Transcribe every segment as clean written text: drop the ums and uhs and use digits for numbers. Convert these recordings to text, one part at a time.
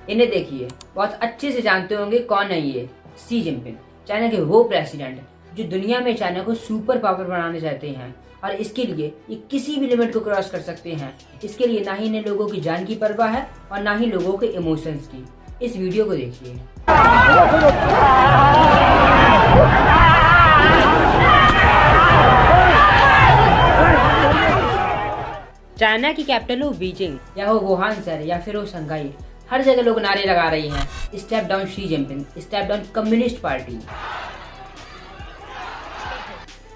इन्हें देखिए, बहुत अच्छे से जानते होंगे कौन है ये। शी जिनपिंग, चाइना के वो प्रेसिडेंट जो दुनिया में चाइना को सुपर पावर बनाना चाहते हैं और इसके लिए ये किसी भी लिमिट को क्रॉस कर सकते हैं। इसके लिए ना ही इन्हें लोगों की जान की परवाह है और ना ही लोगों के इमोशंस की। इस वीडियो को देखिए। चाइना की कैपिटल हो बीजिंग या हो वुहान शहर या फिर हो शंघाई, हर जगह लोग नारे लगा रहे हैं, step down Xi Jinping, step down communist party.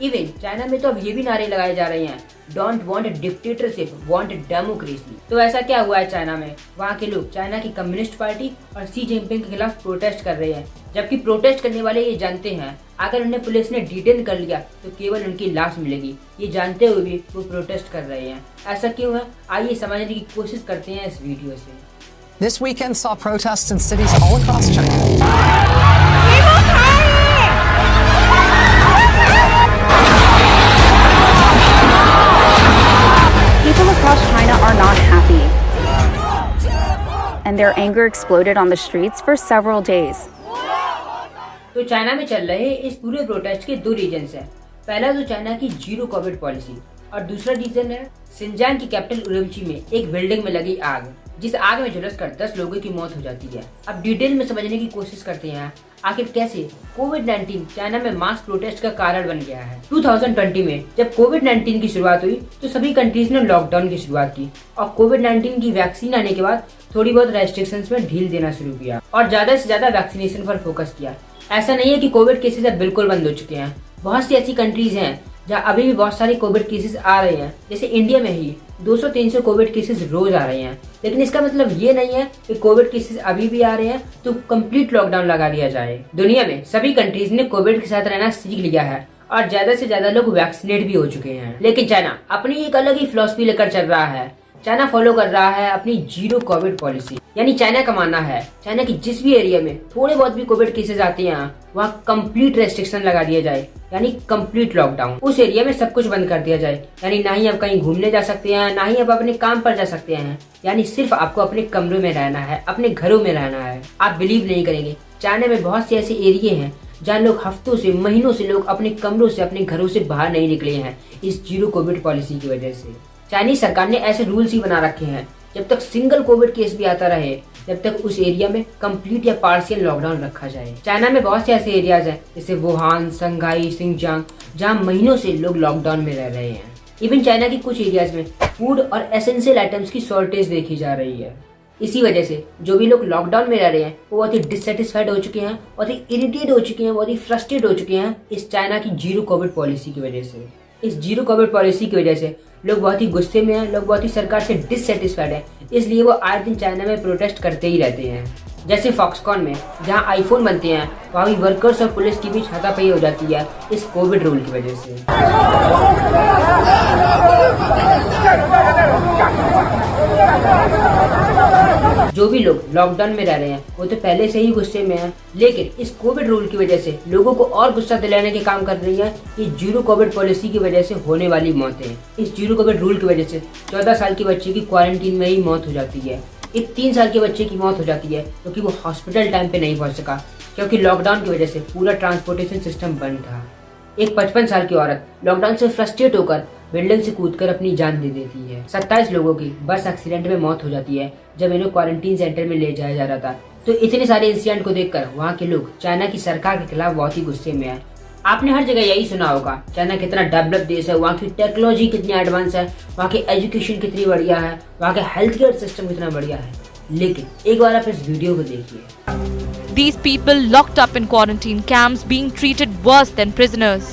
Even China में तो अब ये भी नारे लगाए जा रहे हैं, don't want dictatorship, want democracy. तो ऐसा क्या हुआ है चाइना में? वहाँ के लोग चाइना की कम्युनिस्ट पार्टी और शी जिनपिंग के खिलाफ प्रोटेस्ट कर रहे हैं, जबकि प्रोटेस्ट करने वाले ये जानते हैं अगर उन्हें पुलिस ने डिटेन कर लिया तो केवल उनकी लाश मिलेगी। ये जानते हुए भी वो प्रोटेस्ट कर रहे हैं। ऐसा क्यों है, आइए समझने की कोशिश करते हैं इस वीडियो से। This weekend saw protests in cities all across China. People across China are not happy, and their anger exploded on the streets for several days. तो चाइना में चल रहे इस पूरे प्रोटेस्ट के दो रीजन है। पहला तो चाइना की जीरो कोविड पॉलिसी और दूसरा रीजन है शिनजांग की कैपिटल उरुमची में एक बिल्डिंग में लगी आग, जिस आग में झुलसकर 10 लोगों की मौत हो जाती है। अब डिटेल में समझने की कोशिश करते हैं आखिर कैसे कोविड-19 चाइना में मास प्रोटेस्ट का कारण बन गया है। 2020 में जब कोविड-19 की शुरुआत हुई तो सभी कंट्रीज ने लॉकडाउन की शुरुआत की और कोविड-19 की वैक्सीन आने के बाद थोड़ी बहुत रेस्ट्रिक्शंस में ढील देना शुरू किया और ज्यादा से ज्यादा वैक्सीनेशन पर फोकस किया। ऐसा नहीं है कि कोविड केसेस अब बिल्कुल बंद हो चुके हैं। बहुत सी ऐसी कंट्रीज हैं जहाँ अभी भी बहुत सारे कोविड केसेस आ रहे हैं, जैसे इंडिया में ही 200-300 कोविड केसेस रोज आ रहे हैं। लेकिन इसका मतलब ये नहीं है कि कोविड केसेस अभी भी आ रहे हैं तो कंप्लीट लॉकडाउन लगा दिया जाए। दुनिया में सभी कंट्रीज ने कोविड के साथ रहना सीख लिया है और ज्यादा से ज्यादा लोग वैक्सीनेट भी हो चुके हैं। लेकिन चाइना अपनी एक अलग ही फिलॉसफी लेकर चल रहा है। चाइना फॉलो कर रहा है अपनी जीरो कोविड पॉलिसी, यानी चाइना का मानना है चाइना की जिस भी एरिया में थोड़े बहुत भी कोविड केसेस आते हैं वहाँ कंप्लीट रेस्ट्रिक्शन लगा दिया जाए, यानी कंप्लीट लॉकडाउन। उस एरिया में सब कुछ बंद कर दिया जाए, यानी ना ही आप कहीं घूमने जा सकते हैं, ना ही आप अपने काम पर जा सकते हैं, यानी सिर्फ आपको अपने कमरों में रहना है, अपने घरों में रहना है। आप बिलीव नहीं करेंगे, चाइना में बहुत से ऐसे एरिया हैं जहाँ लोग हफ्तों से महीनों से लोग अपने कमरों से अपने घरों से बाहर नहीं निकले हैं इस जीरो कोविड पॉलिसी की वजह से। चाइनीज सरकार ने ऐसे रूल्स ही बना रखे हैं जब तक सिंगल कोविड केस भी आता रहे जब तक उस एरिया में कंप्लीट या पार्शियल लॉकडाउन रखा जाए। चाइना में बहुत से ऐसे एरियाज हैं जैसे वुहान, शंघाई, शिनजांग, जहाँ महीनों से लोग लॉकडाउन में रह रहे हैं। इवन चाइना की कुछ एरियाज में फूड और एसेंशियल आइटम्स की शॉर्टेज देखी जा रही है। इसी वजह से जो भी लोग लॉकडाउन में रह रहे हैं वो बहुत ही डिससेटिस्फाइड हो चुके हैं, बहुत ही इरिटेट हो चुके हैं, बहुत ही फ्रस्ट्रेट हो चुके हैं इस चाइना की जीरो कोविड पॉलिसी की वजह से। इस जीरो कोविड पॉलिसी की वजह से लोग बहुत ही गुस्से में हैं, लोग बहुत ही सरकार से डिससेटिस्फाइड हैं, इसलिए वो आए दिन चाइना में प्रोटेस्ट करते ही रहते हैं। जैसे फॉक्सकॉन में जहां आईफोन बनते हैं वहां भी वर्कर्स और पुलिस के बीच हाथापाई हो जाती है इस कोविड रूल की वजह से। जो भी लोग लॉकडाउन में रह रहे हैं वो तो पहले से ही गुस्से में हैं, लेकिन इस कोविड रूल की वजह से लोगों को और गुस्सा दिलाने के काम कर रही है ये जीरो कोविड पॉलिसी की वजह से होने वाली मौतें। इस जीरो कोविड रूल की वजह से 14 साल के बच्चे की क्वारंटीन में ही मौत हो जाती है। एक 3 साल के बच्चे की मौत हो जाती है क्योंकि वो हॉस्पिटल टाइम पे नहीं पहुंच सका, क्योंकि लॉकडाउन की वजह से पूरा ट्रांसपोर्टेशन सिस्टम बंद था। एक 55 साल की औरत लॉकडाउन से फ्रस्ट्रेट होकर बिल्डिंग से कूदकर अपनी जान दे देती है। 27 लोगों की बस एक्सीडेंट में मौत हो जाती है जब इन्हें क्वारंटीन सेंटर में ले जाया जा रहा था। तो इतने सारे इंसिडेंट को देखकर वहाँ के लोग चाइना की सरकार के खिलाफ बहुत ही गुस्से में हैं। आपने हर जगह यही सुना होगा चाइना कितना डेवलप देश है, वहाँ की टेक्नोलॉजी कितनी एडवांस है, वहाँ की एजुकेशन कितनी बढ़िया है, वहाँ का हेल्थ केयर सिस्टम कितना बढ़िया है। लेकिन एक बार आप इस वीडियो को देखिए। These people locked up in quarantine camps being treated worse than prisoners.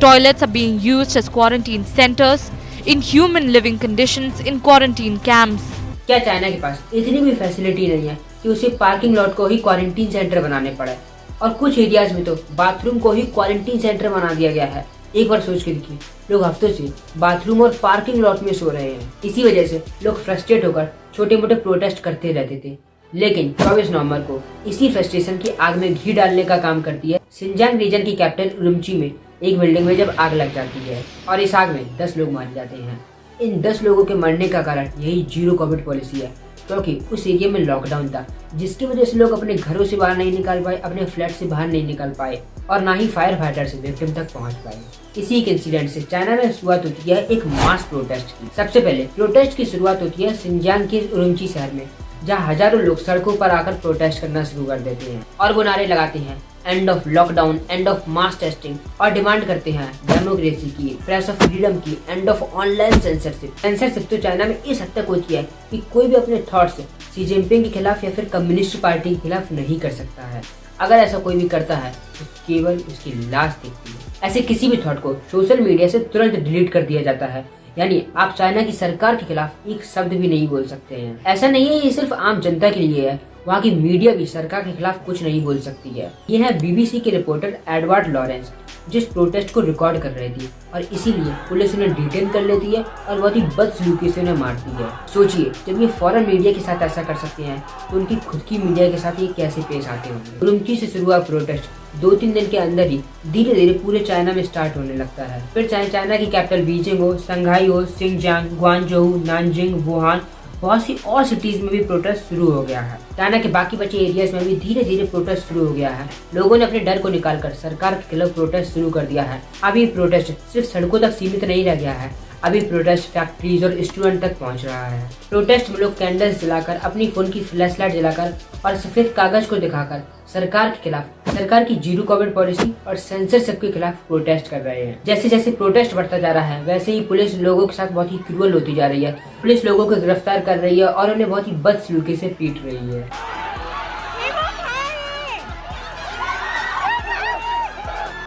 Toilets are being used as quarantine centers, inhuman living conditions in quarantine camps. क्या चाइना के पास इतनी भी फैसिलिटी नहीं है कि उसे पार्किंग लॉट को ही क्वारंटीन सेंटर बनाने पड़े? और कुछ एरियाज में तो बाथरूम को ही क्वारंटीन सेंटर बना दिया गया है। एक बार सोच के देखिए, लोग हफ्तों से बाथरूम और पार्किंग लॉट में सो रहे हैं। इसी वजह से लोग फ्रस्ट्रेट होकर छोटे मोटे प्रोटेस्ट करते रहते थे। लेकिन 24 नवंबर को इसी फ्रस्ट्रेशन की आग में घी डालने का काम करती है शिनजांग रीजन की कैपिटल उरुमची में एक बिल्डिंग में जब आग लग जाती है और इस आग में 10 लोग मारे जाते हैं। इन 10 लोगों के मरने का कारण यही जीरो कोविड पॉलिसी है, क्योंकि उस एरिया में लॉकडाउन था, जिसकी वजह से लोग अपने घरों से बाहर नहीं निकल पाए, अपने फ्लैट से बाहर नहीं निकल पाए और ना ही फायर फाइटर से विक्टिम तक पहुंच पाए। इसी एक इंसिडेंट से चाइना में शुरुआत होती है एक मास प्रोटेस्ट की। सबसे पहले प्रोटेस्ट की शुरुआत होती है सिंजांग के उरुमची शहर में, जहां हजारों लोग सड़कों पर आकर प्रोटेस्ट करना शुरू कर देते हैं और वो नारे लगाते हैं end of lockdown, end of mass testing और डिमांड करते हैं डेमोक्रेसी की, प्रेस ऑफ फ्रीडम की, end of online censorship. Censorship तो चाइना में इस हद तक होती है कि कोई भी अपने थॉट्स शी जिनपिंग के खिलाफ या फिर कम्युनिस्ट पार्टी के खिलाफ नहीं कर सकता है। अगर ऐसा कोई भी करता है तो केवल उसकी लाश दिखती है। ऐसे किसी भी थॉट को सोशल मीडिया से तुरंत डिलीट कर दिया जाता है, यानी आप चाइना की सरकार के खिलाफ एक शब्द भी नहीं बोल सकते हैं। ऐसा नहीं है ये सिर्फ आम जनता के लिए है, वहाँ की मीडिया भी सरकार के खिलाफ कुछ नहीं बोल सकती है। ये है बीबीसी के रिपोर्टर एडवर्ड लॉरेंस, जिस प्रोटेस्ट को रिकॉर्ड कर रही थी और इसीलिए पुलिस उन्हें डिटेन कर लेती है और बहुत ही बदसलूकी से उन्हें मारती है। सोचिए, जब ये फॉरेन मीडिया के साथ ऐसा कर सकते हैं तो उनकी खुद की मीडिया के साथ ये कैसे पेश आते होंगे। उरुमची से शुरू हुआ प्रोटेस्ट 2-3 दिन के अंदर ही धीरे धीरे पूरे चाइना में स्टार्ट होने लगता है। फिर चाहे चाइना की कैपिटल बीजिंग हो, शंघाई हो, सिंगजांग, ग्वांगझोउ, नानजिंग, वुहान, बहुत सी और सिटीज में भी प्रोटेस्ट शुरू हो गया है। चाइना के बाकी बचे एरियाज में भी धीरे धीरे प्रोटेस्ट शुरू हो गया है। लोगों ने अपने डर को निकालकर सरकार के खिलाफ प्रोटेस्ट शुरू कर दिया है। अभी प्रोटेस्ट सिर्फ सड़कों तक सीमित नहीं रह गया है, अभी प्रोटेस्ट फैक्ट्रीज और रेस्टोरेंट तक पहुंच रहा है। प्रोटेस्ट में लोग कैंडल्स जलाकर, अपनी फोन की फ्लैश लाइट जलाकर और सफेद कागज को दिखाकर सरकार के खिलाफ, सरकार की जीरो कोविड पॉलिसी और सेंसरशिप के खिलाफ प्रोटेस्ट कर रहे हैं। जैसे जैसे प्रोटेस्ट बढ़ता जा रहा है, वैसे ही पुलिस लोगों के साथ बहुत ही क्रूअल होती जा रही है। पुलिस लोगों को गिरफ्तार कर रही है और उन्हें बहुत ही बदसलूकी से पीट रही है।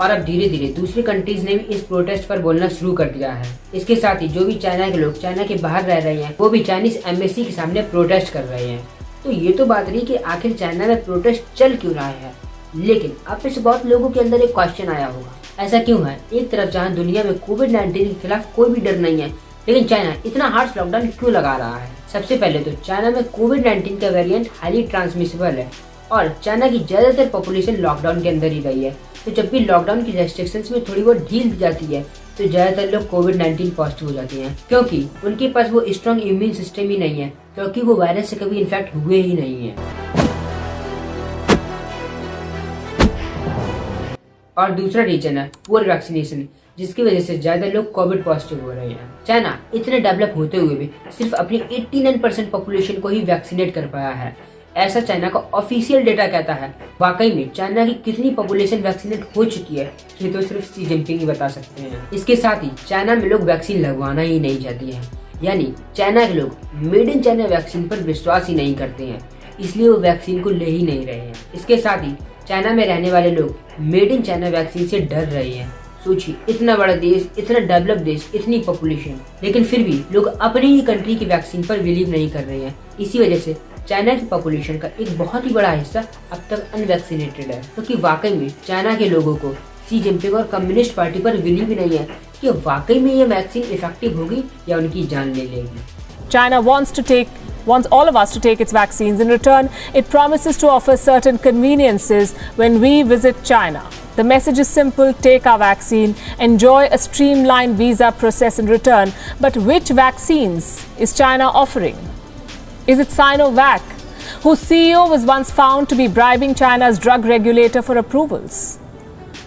और अब धीरे धीरे दूसरी कंट्रीज ने भी इस प्रोटेस्ट पर बोलना शुरू कर दिया है। इसके साथ ही जो भी चाइना के लोग चाइना के बाहर रह रहे हैं, वो भी चाइनीज एम्बेसी के सामने प्रोटेस्ट कर रहे हैं। तो ये तो बात रही कि आखिर चाइना में प्रोटेस्ट चल क्यों रहा है, लेकिन अब से बहुत लोगों के अंदर एक क्वेश्चन आया होगा, ऐसा क्यों है? एक तरफ जहाँ दुनिया में कोविड-19 के खिलाफ कोई भी डर नहीं है, लेकिन चाइना इतना हार्श लॉकडाउन क्यों लगा रहा है? सबसे पहले तो चाइना में कोविड-19 का वेरिएंट हाईली ट्रांसमिसिबल है और चाइना की ज्यादातर पॉपुलेशन लॉकडाउन के अंदर ही रही है। तो जब भी लॉकडाउन की रेस्ट्रिक्शंस में थोड़ी बहुत ढील दी जाती है तो ज्यादातर लोग कोविड-19 पॉजिटिव हो जाते हैं, क्योंकि उनके पास वो स्ट्रॉन्ग इम्यून सिस्टम ही नहीं है, क्योंकि वो वायरस से कभी इन्फेक्ट हुए ही नहीं है। और दूसरा रीजन है पुअर वैक्सीनेशन, जिसकी वजह से ज्यादा लोग कोविड पॉजिटिव हो रहे हैं। चाइना इतने डेवलप होते हुए भी सिर्फ अपनी 89% पॉपुलेशन को ही वैक्सीनेट कर पाया है, ऐसा चाइना का ऑफिशियल डेटा कहता है। वाकई में चाइना की कितनी पॉपुलेशन वैक्सीनेट हो चुकी है ये तो सिर्फ शी जिनपिंग ही बता सकते हैं। इसके साथ ही चाइना में लोग वैक्सीन लगवाना ही नहीं चाहती हैं, यानी चाइना के लोग मेड इन चाइना वैक्सीन पर विश्वास ही नहीं करते हैं, इसलिए वो वैक्सीन को ले ही नहीं रहे हैं। इसके साथ ही चाइना में रहने वाले लोग मेड इन चाइना वैक्सीन से डर रहे हैं। सोचिए, इतना बड़ा देश, इतना डेवलप देश, इतनी पॉपुलेशन, लेकिन फिर भी लोग अपनी ही कंट्री की वैक्सीन पर बिलीव नहीं कर रहे हैं। इसी वजह से चाइना की पॉपुलेशन का एक बहुत ही बड़ा हिस्सा अब तक अनवैक्सीनेटेड है, क्योंकि वाकई में चाइना के लोगों को शी जिनपिंग और कम्युनिस्ट पार्टी पर बिलीव नहीं है कि वाकई में ये वैक्सीन इफेक्टिव होगी या उनकी जान ले लेगी। China wants all of us to take its vaccines. In return, it promises to offer certain conveniences when we visit China. The message is simple: take our vaccine, enjoy a streamlined visa process in return. But which vaccines is China offering? Is it Sinovac, whose CEO was once found to be bribing China's drug regulator for approvals?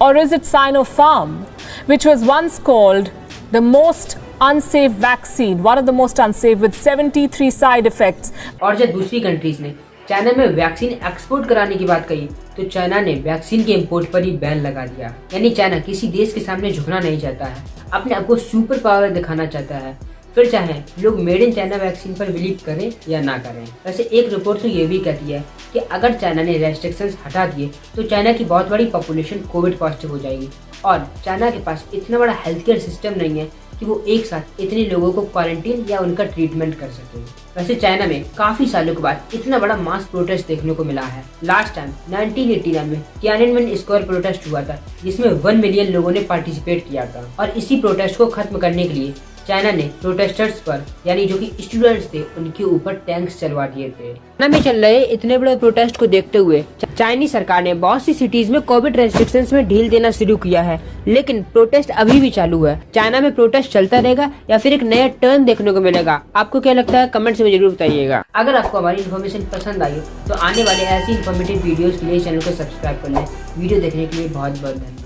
Or is it Sinopharm, which was once called the most unsafe vaccine, one of the most unsafe, with 73 side effects? और जब दूसरी countries ने China में vaccine export कराने की बात कही तो चाइना ने वैक्सीन के इंपोर्ट पर ही बैन लगा दिया। यानी चाइना किसी देश के सामने झुकना नहीं चाहता है, अपने आप को सुपर पावर दिखाना चाहता है, फिर चाहे लोग मेड इन चाइना वैक्सीन पर बिलीव करें या ना करें। वैसे एक रिपोर्ट तो ये भी कहती है कि अगर चाइना ने रेस्ट्रिक्शंस हटा दिए तो चाइना की बहुत बड़ी पॉपुलेशन कोविड पॉजिटिव हो जाएगी और चाइना के पास इतना बड़ा हेल्थ केयर सिस्टम नहीं है कि वो एक साथ इतने लोगों को क्वारंटीन या उनका ट्रीटमेंट कर सके। वैसे चाइना में काफी सालों के बाद इतना बड़ा मास प्रोटेस्ट देखने को मिला है। लास्ट टाइम 1989 में तियाननमेन स्क्वायर प्रोटेस्ट हुआ था, जिसमें 1 मिलियन लोगों ने पार्टिसिपेट किया था और इसी प्रोटेस्ट को खत्म करने के लिए चाइना ने प्रोटेस्टर्स पर यानी जो कि स्टूडेंट्स थे उनके ऊपर टैंक्स चलवा दिए थे। चाइना में चल रहे इतने बड़े प्रोटेस्ट को देखते हुए चाइनीज सरकार ने बहुत सी सिटीज में कोविड रेस्ट्रिक्शंस में ढील देना शुरू किया है, लेकिन प्रोटेस्ट अभी भी चालू है। चाइना में प्रोटेस्ट चलता रहेगा या फिर एक नया टर्न देखने को मिलेगा? आपको क्या लगता है कमेंट्स में जरूर बताइएगा। अगर आपको हमारी इन्फॉर्मेशन पसंद आई हो तो आने वाले ऐसी इन्फॉर्मेटिव वीडियोस के लिए चैनल को सब्सक्राइब कर लें। वीडियो देखने के लिए बहुत बहुत धन्यवाद।